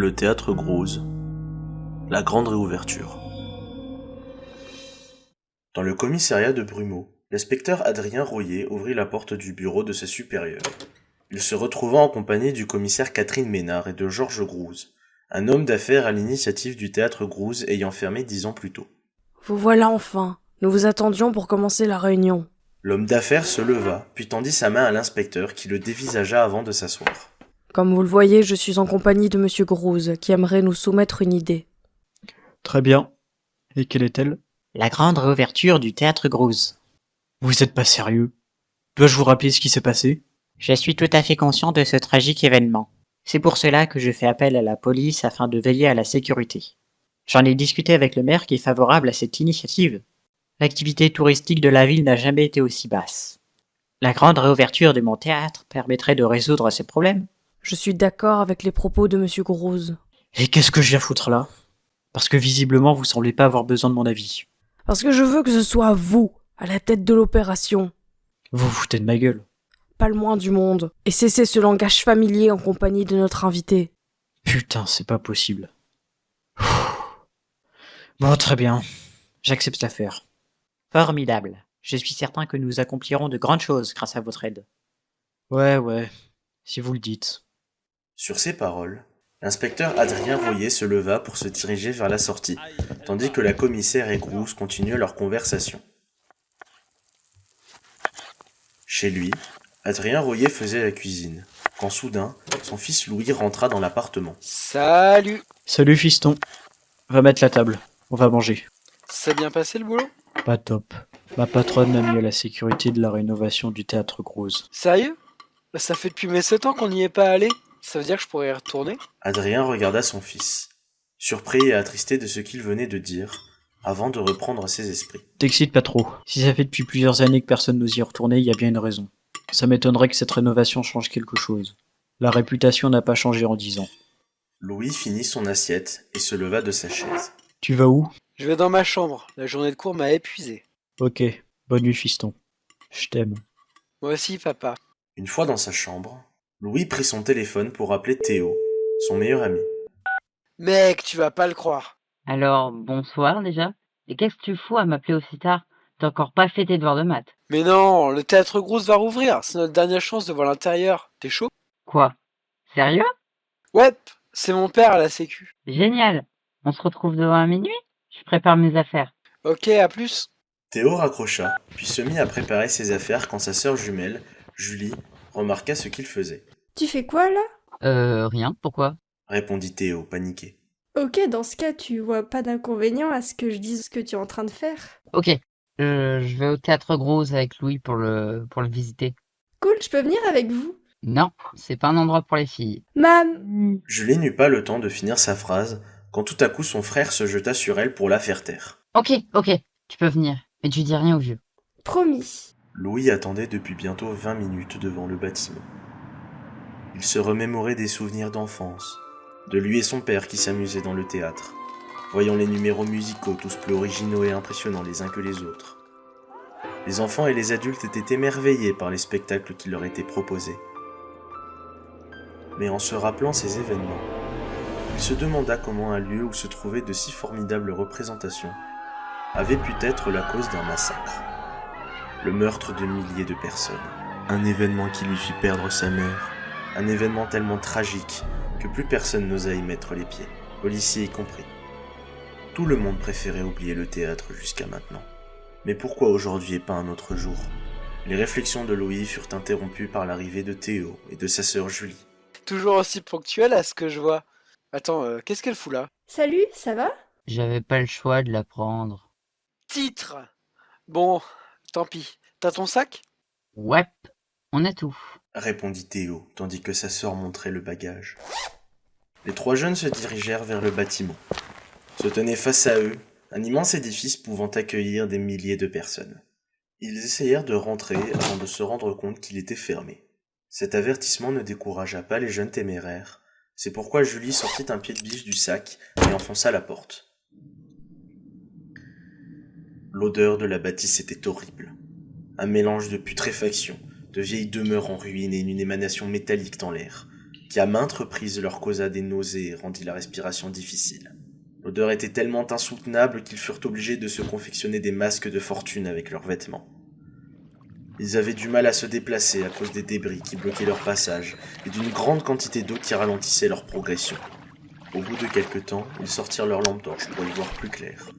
le théâtre Grose. La grande réouverture. Dans le commissariat de Brumeau, l'inspecteur Adrien Royer ouvrit la porte du bureau de sa supérieure. Il se retrouva en compagnie du commissaire Catherine Ménard et de Georges Grouz, un homme d'affaires à l'initiative du théâtre Grouz ayant fermé 10 ans plus tôt. Vous voilà enfin. Nous vous attendions pour commencer la réunion. L'homme d'affaires se leva, puis tendit sa main à l'inspecteur qui le dévisagea avant de s'asseoir. Comme vous le voyez, je suis en compagnie de Monsieur Grouz, qui aimerait nous soumettre une idée. Très bien. Et quelle est-elle? La grande réouverture du théâtre Grouz. Vous êtes pas sérieux? Dois-je vous rappeler ce qui s'est passé? Je suis tout à fait conscient de ce tragique événement. C'est pour cela que je fais appel à la police afin de veiller à la sécurité. J'en ai discuté avec le maire qui est favorable à cette initiative. L'activité touristique de la ville n'a jamais été aussi basse. La grande réouverture de mon théâtre permettrait de résoudre ces problèmes. Je suis d'accord avec les propos de Monsieur Grouz. Et qu'est-ce que je viens foutre là? Parce que visiblement vous semblez pas avoir besoin de mon avis. Parce que je veux que ce soit vous, à la tête de l'opération. Vous vous foutez de ma gueule. Pas le moins du monde. Et cessez ce langage familier en compagnie de notre invité. Putain, c'est pas possible. Bon, très bien. J'accepte l'affaire. Formidable. Je suis certain que nous accomplirons de grandes choses grâce à votre aide. Ouais, si vous le dites. Sur ces paroles, l'inspecteur Adrien Royer se leva pour se diriger vers la sortie, tandis que la commissaire et Grouz continuaient leur conversation. Chez lui, Adrien Royer faisait la cuisine, quand soudain, son fils Louis rentra dans l'appartement. Salut! Salut fiston. Va mettre la table. On va manger. Ça s'est bien passé le boulot? Pas top. Ma patronne m'a mis à la sécurité de la rénovation du théâtre Grouz. Sérieux? Ça fait depuis mes 7 ans qu'on n'y est pas allé. Ça veut dire que je pourrais y retourner? Adrien regarda son fils, surpris et attristé de ce qu'il venait de dire, avant de reprendre ses esprits. T'excite pas trop. Si ça fait depuis plusieurs années que personne n'ose y retourner, il y a bien une raison. Ça m'étonnerait que cette rénovation change quelque chose. La réputation n'a pas changé en 10 ans. Louis finit son assiette et se leva de sa chaise. Tu vas où? Je vais dans ma chambre. La journée de cours m'a épuisé. Ok, bonne nuit fiston. Je t'aime. Moi aussi, papa. Une fois dans sa chambre, Louis prit son téléphone pour appeler Théo, son meilleur ami. Mec, tu vas pas le croire. Alors, bonsoir déjà. Et qu'est-ce que tu fous à m'appeler aussi tard? T'as encore pas fait tes devoirs de maths. Mais non, le théâtre Grosse va rouvrir. C'est notre dernière chance de voir l'intérieur. T'es chaud? Quoi? Sérieux? Ouais, c'est mon père à la sécu. Génial. On se retrouve demain à minuit? Je prépare mes affaires. Ok, à plus. Théo raccrocha, puis se mit à préparer ses affaires quand sa sœur jumelle, Julie, remarqua ce qu'il faisait. Tu fais quoi là? Rien, pourquoi? Répondit Théo, paniqué. Ok, dans ce cas, tu vois pas d'inconvénient à ce que je dise ce que tu es en train de faire? Ok. Je vais au théâtre Grosse avec Louis pour le visiter. Cool, je peux venir avec vous? Non, c'est pas un endroit pour les filles. Mam! Julie n'eut pas le temps de finir sa phrase, quand tout à coup son frère se jeta sur elle pour la faire taire. Ok, tu peux venir. Mais tu dis rien aux vieux. Promis. Louis attendait depuis bientôt 20 minutes devant le bâtiment. Il se remémorait des souvenirs d'enfance, de lui et son père qui s'amusaient dans le théâtre, voyant les numéros musicaux tous plus originaux et impressionnants les uns que les autres. Les enfants et les adultes étaient émerveillés par les spectacles qui leur étaient proposés. Mais en se rappelant ces événements, il se demanda comment un lieu où se trouvaient de si formidables représentations avait pu être la cause d'un massacre. Le meurtre de milliers de personnes. Un événement qui lui fit perdre sa mère. Un événement tellement tragique que plus personne n'osa y mettre les pieds, policiers y compris. Tout le monde préférait oublier le théâtre jusqu'à maintenant. Mais pourquoi aujourd'hui et pas un autre jour? Les réflexions de Louis furent interrompues par l'arrivée de Théo et de sa sœur Julie. Toujours aussi ponctuel à ce que je vois. Attends, qu'est-ce qu'elle fout là? Salut, ça va? J'avais pas le choix de la prendre. Titre! Bon, tant pis. T'as ton sac? Ouais, on a tout. Répondit Théo, tandis que sa sœur montrait le bagage. Les trois jeunes se dirigèrent vers le bâtiment. Se tenait face à eux un immense édifice pouvant accueillir des milliers de personnes. Ils essayèrent de rentrer avant de se rendre compte qu'il était fermé. Cet avertissement ne découragea pas les jeunes téméraires. C'est pourquoi Julie sortit un pied de biche du sac et enfonça la porte. L'odeur de la bâtisse était horrible. Un mélange de putréfaction, de vieilles demeures en ruine et une émanation métallique dans l'air, qui à maintes reprises leur causa des nausées et rendit la respiration difficile. L'odeur était tellement insoutenable qu'ils furent obligés de se confectionner des masques de fortune avec leurs vêtements. Ils avaient du mal à se déplacer à cause des débris qui bloquaient leur passage et d'une grande quantité d'eau qui ralentissait leur progression. Au bout de quelque temps, ils sortirent leur lampe torche pour y voir plus clair.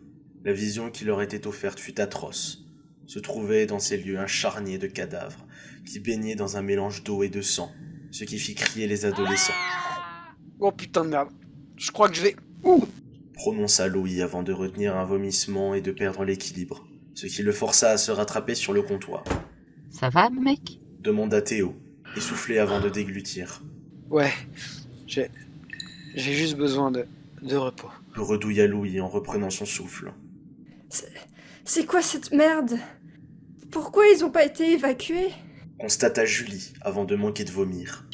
La vision qui leur était offerte fut atroce. Se trouvait dans ces lieux un charnier de cadavres qui baignaient dans un mélange d'eau et de sang, ce qui fit crier les adolescents. Oh putain de merde. Je crois que je vais... Prononça Louis avant de retenir un vomissement et de perdre l'équilibre, ce qui le força à se rattraper sur le comptoir. Ça va, mec? Demanda Théo, essoufflé avant de déglutir. Ouais, j'ai juste besoin de repos. Redouilla Louis en reprenant son souffle. C'est quoi cette merde? Pourquoi ils ont pas été évacués? Constata Julie avant de manquer de vomir.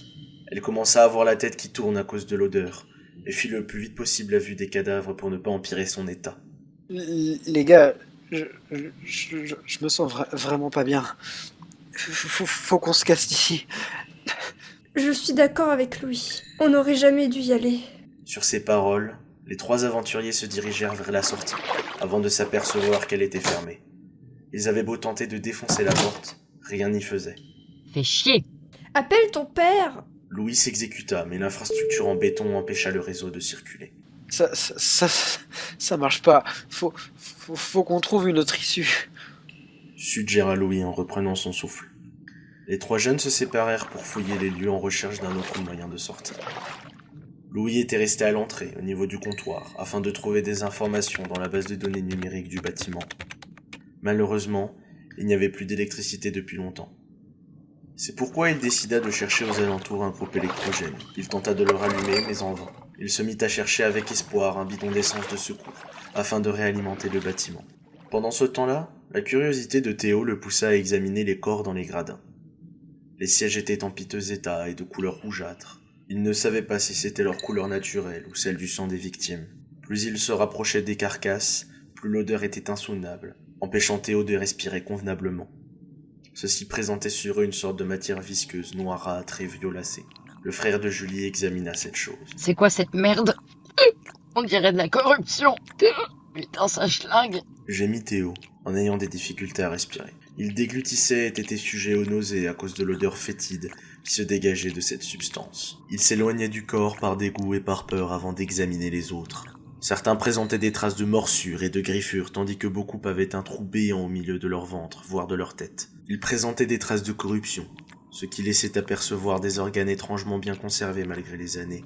Elle commença à avoir la tête qui tourne à cause de l'odeur et fit le plus vite possible la vue des cadavres pour ne pas empirer son état. Les gars, je me sens vraiment pas bien. Faut qu'on se casse d'ici. Je suis d'accord avec Louis. On n'aurait jamais dû y aller. Sur ces paroles, les trois aventuriers se dirigèrent vers la sortie, avant de s'apercevoir qu'elle était fermée. Ils avaient beau tenter de défoncer la porte, rien n'y faisait. Fais chier! Appelle ton père! Louis s'exécuta, mais l'infrastructure en béton empêcha le réseau de circuler. Ça marche pas. Faut qu'on trouve une autre issue. Suggéra Louis en reprenant son souffle. Les trois jeunes se séparèrent pour fouiller les lieux en recherche d'un autre moyen de sortie. Louis était resté à l'entrée, au niveau du comptoir, afin de trouver des informations dans la base de données numérique du bâtiment. Malheureusement, il n'y avait plus d'électricité depuis longtemps. C'est pourquoi il décida de chercher aux alentours un groupe électrogène. Il tenta de le rallumer, mais en vain. Il se mit à chercher avec espoir un bidon d'essence de secours, afin de réalimenter le bâtiment. Pendant ce temps-là, la curiosité de Théo le poussa à examiner les corps dans les gradins. Les sièges étaient en piteux état et de couleur rougeâtre. Il ne savait pas si c'était leur couleur naturelle ou celle du sang des victimes. Plus il se rapprochait des carcasses, plus l'odeur était insoutenable, empêchant Théo de respirer convenablement. Ceci présentait sur eux une sorte de matière visqueuse, noirâtre et violacée. Le frère de Julie examina cette chose. C'est quoi cette merde? On dirait de la corruption. Putain, ça schlingue. Gémit Théo, en ayant des difficultés à respirer. Il déglutissait et était sujet aux nausées à cause de l'odeur fétide qui se dégageait de cette substance. Il s'éloignait du corps par dégoût et par peur avant d'examiner les autres. Certains présentaient des traces de morsures et de griffures, tandis que beaucoup avaient un trou béant au milieu de leur ventre, voire de leur tête. Ils présentaient des traces de corruption, ce qui laissait apercevoir des organes étrangement bien conservés malgré les années,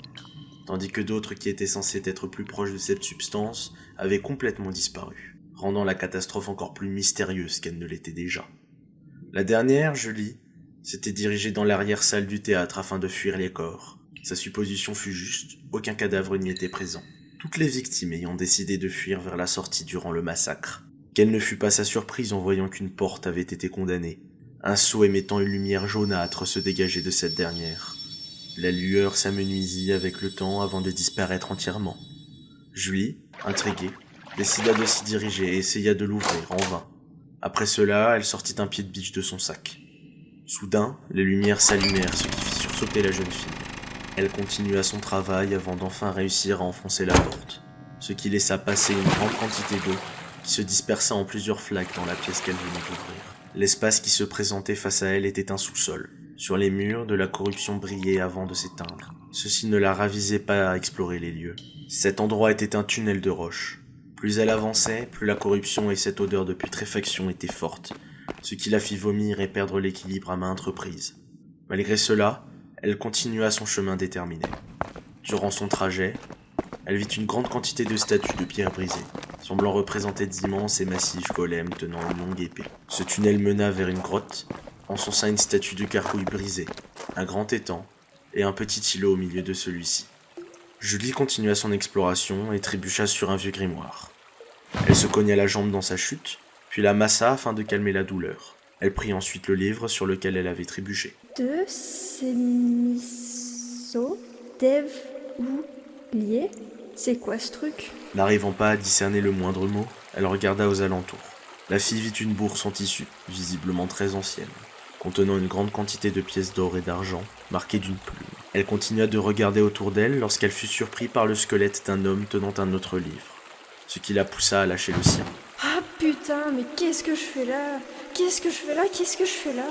tandis que d'autres qui étaient censés être plus proches de cette substance avaient complètement disparu, rendant la catastrophe encore plus mystérieuse qu'elle ne l'était déjà. La dernière, Julie, s'était dirigée dans l'arrière-salle du théâtre afin de fuir les corps. Sa supposition fut juste, aucun cadavre n'y était présent. Toutes les victimes ayant décidé de fuir vers la sortie durant le massacre. Quelle ne fut pas sa surprise en voyant qu'une porte avait été condamnée. Un seau émettant une lumière jaunâtre se dégageait de cette dernière. La lueur s'amenuisit avec le temps avant de disparaître entièrement. Julie, intriguée, décida de s'y diriger et essaya de l'ouvrir en vain. Après cela, elle sortit un pied de biche de son sac. Soudain, les lumières s'allumèrent, ce qui fit sursauter la jeune fille. Elle continua son travail avant d'enfin réussir à enfoncer la porte, ce qui laissa passer une grande quantité d'eau qui se dispersa en plusieurs flaques dans la pièce qu'elle venait d'ouvrir. L'espace qui se présentait face à elle était un sous-sol. Sur les murs, de la corruption brillait avant de s'éteindre. Ceci ne la ravisait pas à explorer les lieux. Cet endroit était un tunnel de roches. Plus elle avançait, plus la corruption et cette odeur de putréfaction étaient fortes, ce qui la fit vomir et perdre l'équilibre à maintes reprises. Malgré cela, elle continua son chemin déterminé. Durant son trajet, elle vit une grande quantité de statues de pierre brisées, semblant représenter d'immenses et massifs golems tenant une longue épée. Ce tunnel mena vers une grotte, enfonça une statue de carcouille brisée, un grand étang et un petit îlot au milieu de celui-ci. Julie continua son exploration et trébucha sur un vieux grimoire. Elle se cogna la jambe dans sa chute, puis la massa afin de calmer la douleur. Elle prit ensuite le livre sur lequel elle avait trébuché. De Sémisso Dev ou lié? C'est quoi ce truc? N'arrivant pas à discerner le moindre mot, elle regarda aux alentours. La fille vit une bourse en tissu, visiblement très ancienne, contenant une grande quantité de pièces d'or et d'argent, marquées d'une plume. Elle continua de regarder autour d'elle lorsqu'elle fut surprise par le squelette d'un homme tenant un autre livre, ce qui la poussa à lâcher le sien. Ah putain, mais qu'est-ce que je fais là? Qu'est-ce que je fais là? Qu'est-ce que je fais là?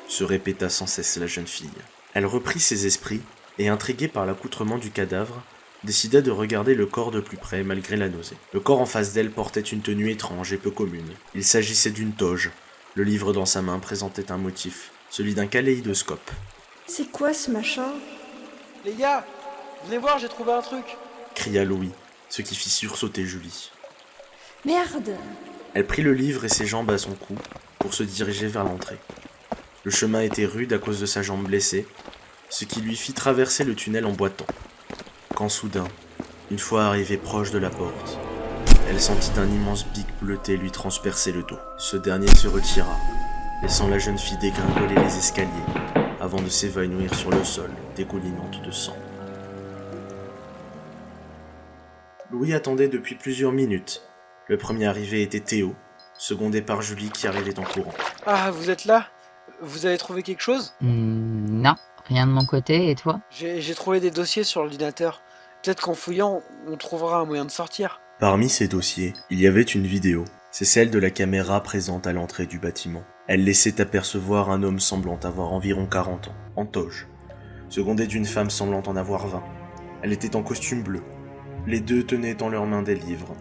Se répéta sans cesse la jeune fille. Elle reprit ses esprits et, intriguée par l'accoutrement du cadavre, décida de regarder le corps de plus près malgré la nausée. Le corps en face d'elle portait une tenue étrange et peu commune. Il s'agissait d'une toge. Le livre dans sa main présentait un motif, celui d'un kaléidoscope. C'est quoi ce machin? Les gars, venez voir, j'ai trouvé un truc. Cria Louis, ce qui fit sursauter Julie. Merde! Elle prit le livre et ses jambes à son cou pour se diriger vers l'entrée. Le chemin était rude à cause de sa jambe blessée, ce qui lui fit traverser le tunnel en boitant. Quand soudain, une fois arrivée proche de la porte, elle sentit un immense bic bleuté lui transpercer le dos. Ce dernier se retira, laissant la jeune fille dégringoler les escaliers, avant de s'évanouir sur le sol, dégoulinante de sang. Louis attendait depuis plusieurs minutes. Le premier arrivé était Théo, secondé par Julie qui arrivait en courant. Ah, vous êtes là? Vous avez trouvé quelque chose? Non, rien de mon côté, et toi? J'ai trouvé des dossiers sur l'ordinateur. Peut-être qu'en fouillant, on trouvera un moyen de sortir. Parmi ces dossiers, il y avait une vidéo. C'est celle de la caméra présente à l'entrée du bâtiment. Elle laissait apercevoir un homme semblant avoir environ 40 ans, en toge, secondé d'une femme semblant en avoir 20. Elle était en costume bleu. Les deux tenaient dans leurs mains des livres.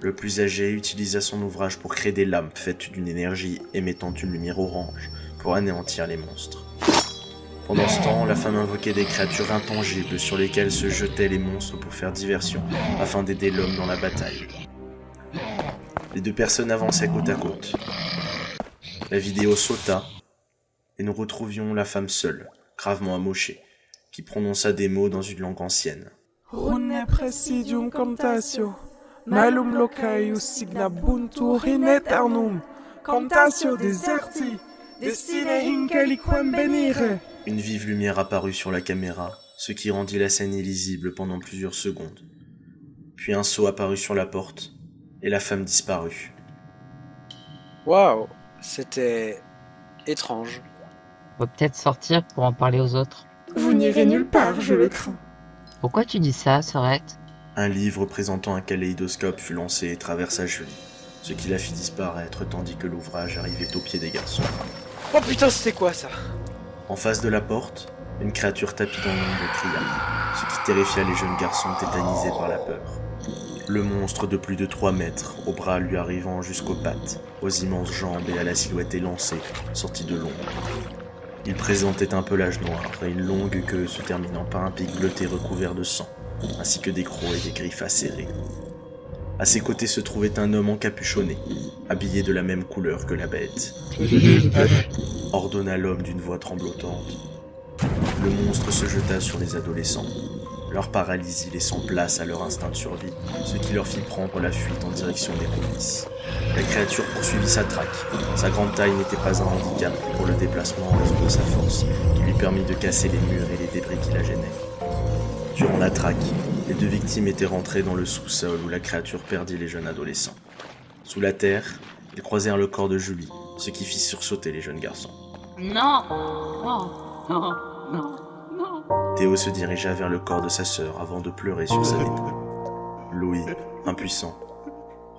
Le plus âgé utilisa son ouvrage pour créer des lampes faites d'une énergie émettant une lumière orange pour anéantir les monstres. Pendant ce temps, la femme invoquait des créatures intangibles sur lesquelles se jetaient les monstres pour faire diversion, afin d'aider l'homme dans la bataille. Les deux personnes avançaient côte à côte. La vidéo sauta, et nous retrouvions la femme seule, gravement amochée, qui prononça des mots dans une langue ancienne. Rune presidium comptatio, malum locaius signa buntur in aeternum, comptatio deserti, destine incaliquam venire. Une vive lumière apparut sur la caméra, ce qui rendit la scène illisible pendant plusieurs secondes. Puis un sceau apparut sur la porte, et la femme disparut. Waouh, c'était étrange. On va peut-être sortir pour en parler aux autres. Vous n'irez nulle part, je le crains. Pourquoi tu dis ça, Sorette? Un livre présentant un kaléidoscope fut lancé et traversa Julie, ce qui la fit disparaître tandis que l'ouvrage arrivait aux pieds des garçons. Oh putain, c'était quoi ça? En face de la porte, une créature tapie dans l'ombre cria, ce qui terrifia les jeunes garçons tétanisés par la peur. Le monstre de plus de 3 mètres, aux bras lui arrivant jusqu'aux pattes, aux immenses jambes et à la silhouette élancée, sortit de l'ombre. Il présentait un pelage noir et une longue queue se terminant par un pic bleuté recouvert de sang, ainsi que des crocs et des griffes acérées. À ses côtés se trouvait un homme encapuchonné, habillé de la même couleur que la bête. Ordonna l'homme d'une voix tremblotante. Le monstre se jeta sur les adolescents, leur paralysie laissant place à leur instinct de survie, ce qui leur fit prendre la fuite en direction des polices. La créature poursuivit sa traque. Sa grande taille n'était pas un handicap pour le déplacement en raison de sa force, qui lui permit de casser les murs et les débris qui la gênaient. Durant la traque, les deux victimes étaient rentrées dans le sous-sol où la créature perdit les jeunes adolescents. Sous la terre, ils croisèrent le corps de Julie, ce qui fit sursauter les jeunes garçons. Non! Non! Non! Non! Non! Théo se dirigea vers le corps de sa sœur avant de pleurer sur sa épaule. Louis, impuissant,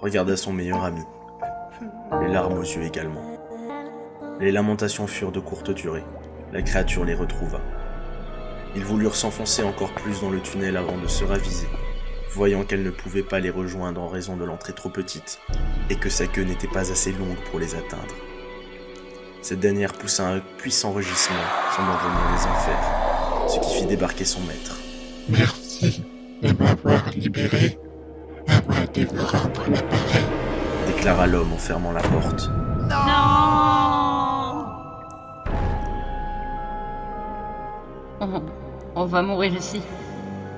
regarda son meilleur ami, les larmes aux yeux également. Les lamentations furent de courte durée. La créature les retrouva. Ils voulurent s'enfoncer encore plus dans le tunnel avant de se raviser, voyant qu'elle ne pouvait pas les rejoindre en raison de l'entrée trop petite, et que sa queue n'était pas assez longue pour les atteindre. Cette dernière poussa un puissant rugissement, semblant venir des enfers, ce qui fit débarquer son maître. Merci de m'avoir libéré. À moi de vous rendre l'appareil. Déclara l'homme en fermant la porte. On va mourir ici.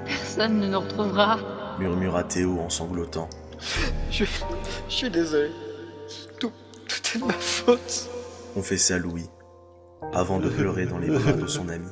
Personne ne nous retrouvera. Murmura Théo en sanglotant. Je suis désolé. Tout est de ma faute. Confessa Louis, avant de pleurer dans les bras de son ami.